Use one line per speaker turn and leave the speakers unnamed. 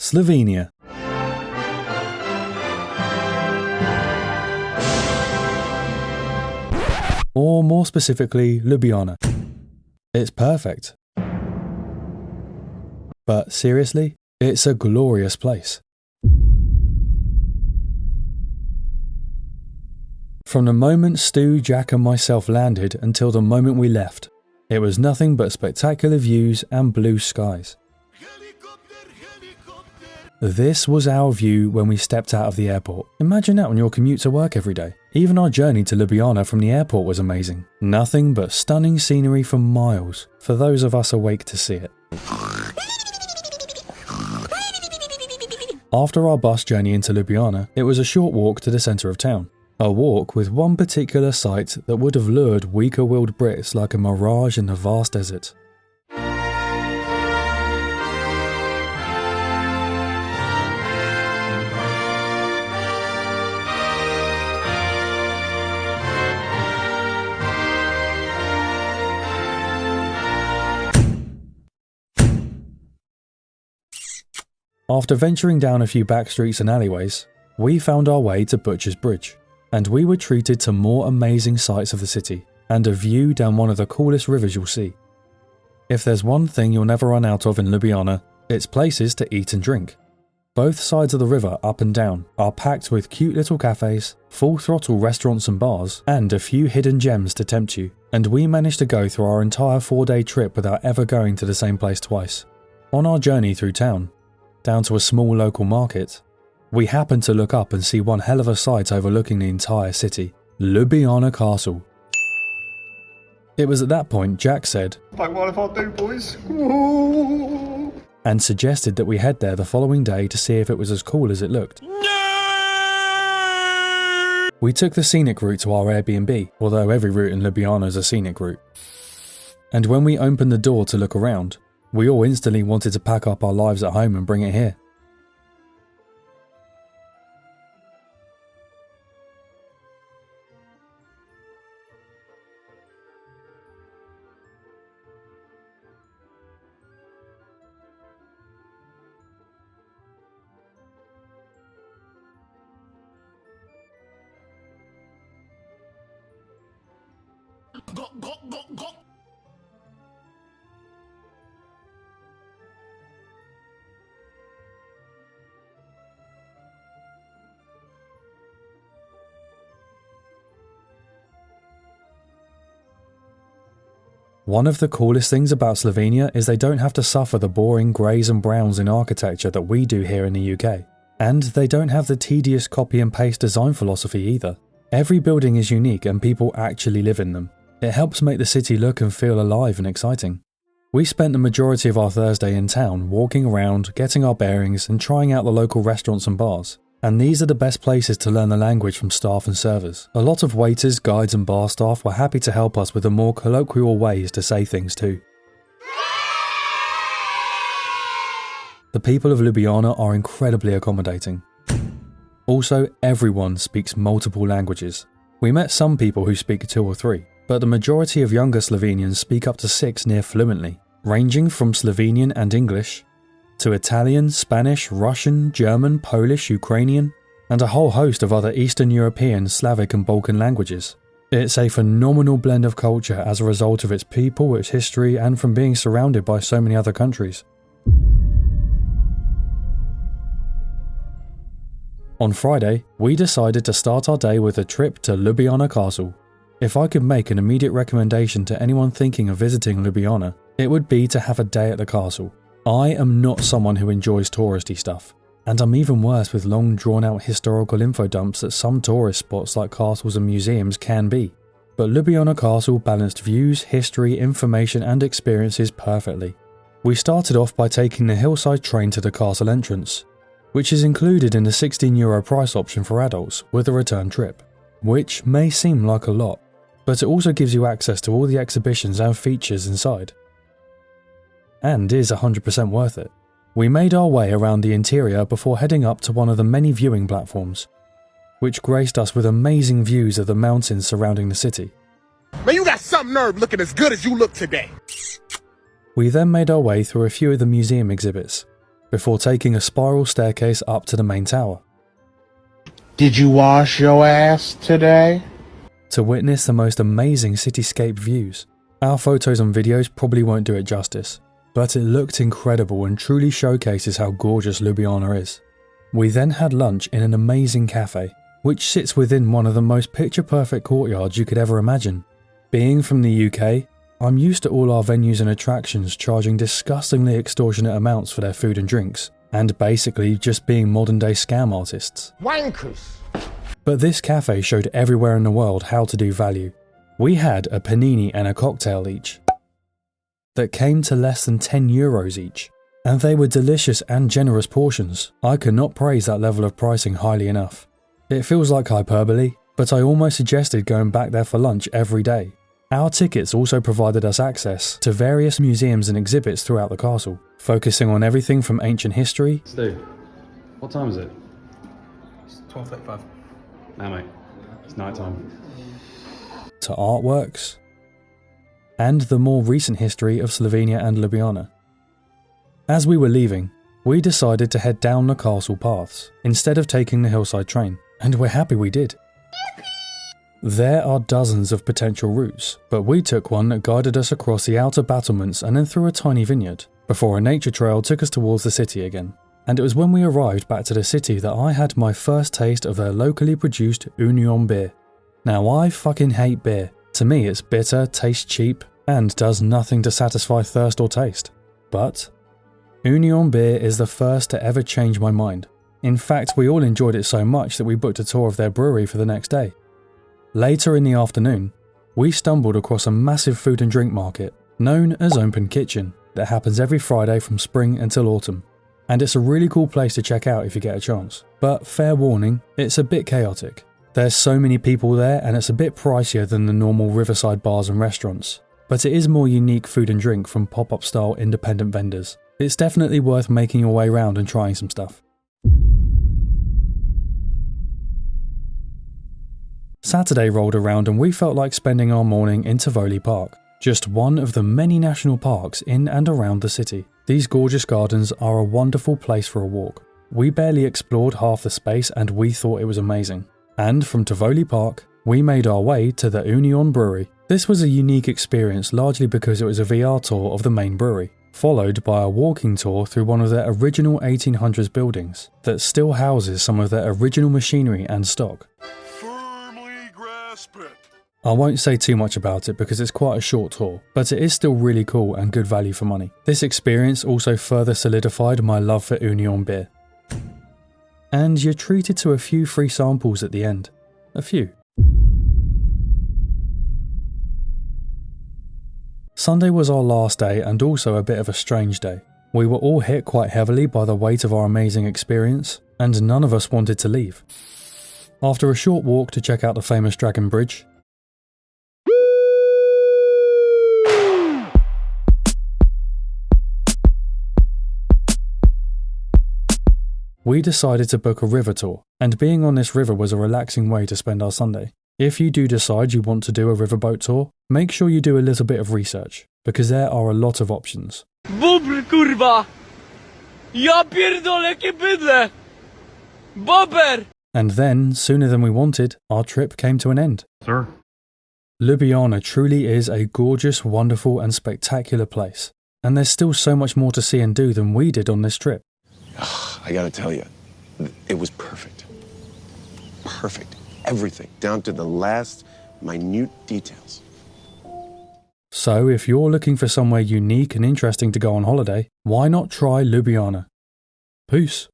Slovenia. Or more specifically, Ljubljana. It's perfect. But seriously, it's a glorious place. From the moment Stu, Jack and myself landed until the moment we left, it was nothing but spectacular views and blue skies. This was our view when we stepped out of the airport. Imagine that on your commute to work every day. Even our journey to Ljubljana from the airport was amazing. Nothing but stunning scenery for miles, for those of us awake to see it. After our bus journey into Ljubljana, it was a short walk to the centre of town. A walk with one particular sight that would have lured weaker-willed Brits like a mirage in the vast desert. After venturing down a few back streets and alleyways, we found our way to Butcher's Bridge, and we were treated to more amazing sights of the city, and a view down one of the coolest rivers you'll see. If there's one thing you'll never run out of in Ljubljana, it's places to eat and drink. Both sides of the river, up and down, are packed with cute little cafes, full-throttle restaurants and bars, and a few hidden gems to tempt you, and we managed to go through our entire 4-day trip without ever going to the same place twice. On our journey through town, down to a small local market, we happened to look up and see one hell of a sight overlooking the entire city, Ljubljana Castle. It was at that point Jack said,
"Like, what if I do, boys?"
and suggested that we head there the following day to see if it was as cool as it looked. We took the scenic route to our Airbnb, although every route in Ljubljana is a scenic route. And when we opened the door to look around, we all instantly wanted to pack up our lives at home and bring it here. One of the coolest things about Slovenia is they don't have to suffer the boring greys and browns in architecture that we do here in the UK. And they don't have the tedious copy and paste design philosophy either. Every building is unique and people actually live in them. It helps make the city look and feel alive and exciting. We spent the majority of our Thursday in town walking around, getting our bearings and trying out the local restaurants and bars. And these are the best places to learn the language from staff and servers. A lot of waiters, guides and bar staff were happy to help us with the more colloquial ways to say things too. The people of Ljubljana are incredibly accommodating. Also, everyone speaks multiple languages. We met some people who speak 2 or 3, but the majority of younger Slovenians speak up to 6 near fluently, ranging from Slovenian and English, to Italian, Spanish, Russian, German, Polish, Ukrainian, and a whole host of other Eastern European, Slavic and Balkan languages. It's a phenomenal blend of culture as a result of its people, its history, and from being surrounded by so many other countries. On Friday, we decided to start our day with a trip to Ljubljana Castle. If I could make an immediate recommendation to anyone thinking of visiting Ljubljana, it would be to have a day at the castle. I am not someone who enjoys touristy stuff, and I'm even worse with long drawn-out historical info dumps that some tourist spots like castles and museums can be. But Ljubljana Castle balanced views, history, information and experiences perfectly. We started off by taking the hillside train to the castle entrance, which is included in the €16 price option for adults with a return trip, which may seem like a lot, but it also gives you access to all the exhibitions and features inside, and is 100% worth it. We made our way around the interior before heading up to one of the many viewing platforms, which graced us with amazing views of the mountains surrounding the city.
Man, you got some nerve looking as good as you look today.
We then made our way through a few of the museum exhibits, before taking a spiral staircase up to the main tower.
Did you wash your ass today?
To witness the most amazing cityscape views. Our photos and videos probably won't do it justice, but it looked incredible and truly showcases how gorgeous Ljubljana is. We then had lunch in an amazing cafe, which sits within one of the most picture-perfect courtyards you could ever imagine. Being from the UK, I'm used to all our venues and attractions charging disgustingly extortionate amounts for their food and drinks, and basically just being modern-day scam artists.
Wankers.
But this cafe showed everywhere in the world how to do value. We had a panini and a cocktail each that came to less than €10 each, and they were delicious and generous portions. I cannot praise that level of pricing highly enough. It feels like hyperbole, but I almost suggested going back there for lunch every day. Our tickets also provided us access to various museums and exhibits throughout the castle, focusing on everything from ancient history.
Stu, what time is it?
It's 12:35.
Nah, mate. It's night time.
To artworks, and the more recent history of Slovenia and Ljubljana. As we were leaving, we decided to head down the castle paths instead of taking the hillside train, and we're happy we did. There are dozens of potential routes, but we took one that guided us across the outer battlements and then through a tiny vineyard, before a nature trail took us towards the city again. And it was when we arrived back to the city that I had my first taste of their locally produced Union beer. Now I fucking hate beer. To me it's bitter, tastes cheap, and does nothing to satisfy thirst or taste. But Union beer is the first to ever change my mind. In fact, we all enjoyed it so much that we booked a tour of their brewery for the next day. Later in the afternoon, we stumbled across a massive food and drink market known as Open Kitchen that happens every Friday from spring until autumn. And it's a really cool place to check out if you get a chance. But fair warning, it's a bit chaotic. There's so many people there and it's a bit pricier than the normal riverside bars and restaurants. But it is more unique food and drink from pop-up style independent vendors. It's definitely worth making your way around and trying some stuff. Saturday rolled around and we felt like spending our morning in Tivoli Park, just one of the many national parks in and around the city. These gorgeous gardens are a wonderful place for a walk. We barely explored half the space and we thought it was amazing. And from Tivoli Park, we made our way to the Union Brewery. This was a unique experience largely because it was a VR tour of the main brewery, followed by a walking tour through one of their original 1800s buildings that still houses some of their original machinery and stock. I won't say too much about it because it's quite a short tour, but it is still really cool and good value for money. This experience also further solidified my love for Union beer. And you're treated to a few free samples at the end. A few. Sunday was our last day and also a bit of a strange day. We were all hit quite heavily by the weight of our amazing experience, and none of us wanted to leave. After a short walk to check out the famous Dragon Bridge, we decided to book a river tour, and being on this river was a relaxing way to spend our Sunday. If you do decide you want to do a riverboat tour, make sure you do a little bit of research, because there are a lot of options.
Bobr, kurwa! Ja pierdolę, jakie bydle! Bober!
And then, sooner than we wanted, our trip came to an end.
Sir?
Ljubljana truly is a gorgeous, wonderful and spectacular place, and there's still so much more to see and do than we did on this trip.
I gotta tell you, it was perfect. Perfect. Everything, down to the last minute details.
So if you're looking for somewhere unique and interesting to go on holiday, why not try Ljubljana? Peace.